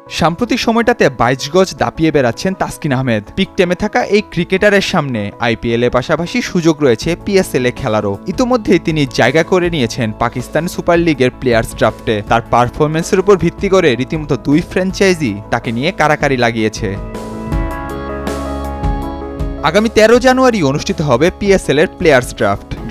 সাম্প্রতিক সময়টাতে ২২ গজ দাপিয়ে বেড়াচ্ছেন তাসকিন আহমেদ। পিক টাইমে থাকা এই ক্রিকেটারের সামনে আইপিএল এর পাশাপাশি সুযোগ রয়েছে পিএসএল এ খেলারও। ইতোমধ্যেই তিনি জায়গা করে নিয়েছেন পাকিস্তান সুপার লিগের প্লেয়ার্স ড্রাফটে। তার পারফরম্যান্সের উপর ভিত্তি করে রীতিমতো দুই ফ্র্যাঞ্চাইজি তাকে নিয়ে কারাকারি লাগিয়েছে। আগামী ১৩ জানুয়ারি অনুষ্ঠিত হবে পিএসএল এর প্লেয়ার্স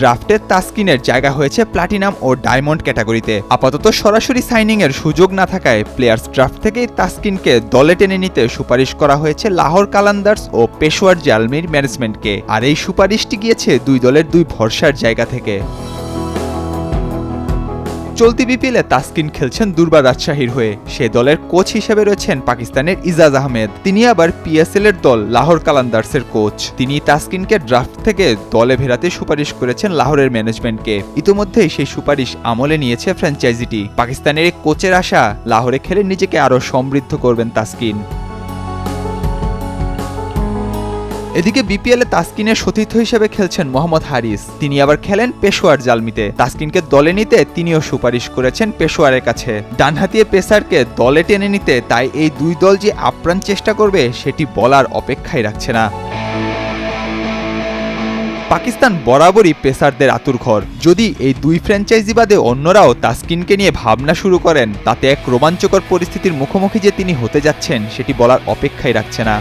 ড্রাফটে তাসকিনের জায়গা হয়েছে প্লাটিনাম ও ডায়মন্ড ক্যাটাগরিতে। আপাতত সরাসরি সাইনিং এর সুযোগ না থাকায় প্লেয়ার্স ড্রাফট থেকেই তাসকিনকে দলে টেনে নিতে সুপারিশ করা হয়েছে লাহোর কালান্দার্স ও পেশোয়ার জালমির ম্যানেজমেন্টকে। আর এই সুপারিশটি গিয়েছে দুই দলের দুই ভরসার জায়গা থেকে। চলতি বিপিএলে তাসকিন খেলছেন দুর্বার রাজশাহীর হয়ে। সে দলের কোচ হিসেবে রয়েছেন পাকিস্তানের ইজাজ আহমেদ। তিনি আবার পিএসএল এর দল লাহোর কালান্দার্সের কোচ। তিনি তাসকিনকে ড্রাফট থেকে দলে ফেরাতে সুপারিশ করেছেন লাহোরের ম্যানেজমেন্টকে। ইতিমধ্যেই সেই সুপারিশ আমলে নিয়েছে ফ্র্যাঞ্চাইজিটি। পাকিস্তানের কোচের আশা, লাহোরে খেলে নিজেকে আরও সমৃদ্ধ করবেন তাসকিন। এদিকে বিপিএলে তাসকিনের সতীর্থ হিসেবে খেলছেন মোহাম্মদ হারিস। তিনি আবার খেলেন পেশোয়ার জালমিতে। তাসকিনকে দলে নিতে তিনিও সুপারিশ করেছেন পেশোয়ারের কাছে। ডানহাতি পেসারকে দলে টেনে নিতে তাই এই দুই দল যে আপ্রাণ চেষ্টা করবে সেটি বলার অপেক্ষাই রাখছে না। পাকিস্তান বরাবরই পেসারদের আতুরঘর। যদি এই দুই ফ্র্যাঞ্চাইজি বাদে অন্যরাও তাসকিনকে নিয়ে ভাবনা শুরু করেন, তাতে এক রোমাঞ্চকর পরিস্থিতির মুখোমুখি যে তিনি হতে যাচ্ছেন সেটি বলার অপেক্ষাই রাখছে না।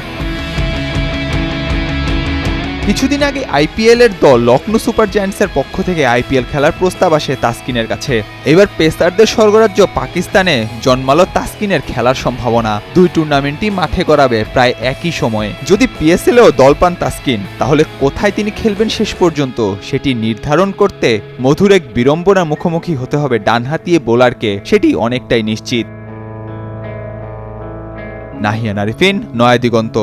কিছুদিন আগে আইপিএল এর দল লখনৌ সুপার জায়ান্টসের পক্ষ থেকে আইপিএল খেলার প্রস্তাব আসে তাসকিনের কাছে। এবার পেসারদের স্বর্গরাজ্য পাকিস্তানে জন্মালো তাসকিনের খেলার সম্ভাবনা। দুই টুর্নামেন্টই মাঠে গড়াবে প্রায় একই সময়ে। যদি পিএসএলেও দল পান তাসকিন, তাহলে কোথায় তিনি খেলবেন শেষ পর্যন্ত সেটি নির্ধারণ করতে মধুর এক বিড়ম্বনার মুখোমুখি হতে হবে ডানহাতিয়ে বোলারকে, সেটি অনেকটাই নিশ্চিত। নাহিয়ান আরিফিন, নয়া দিগন্ত।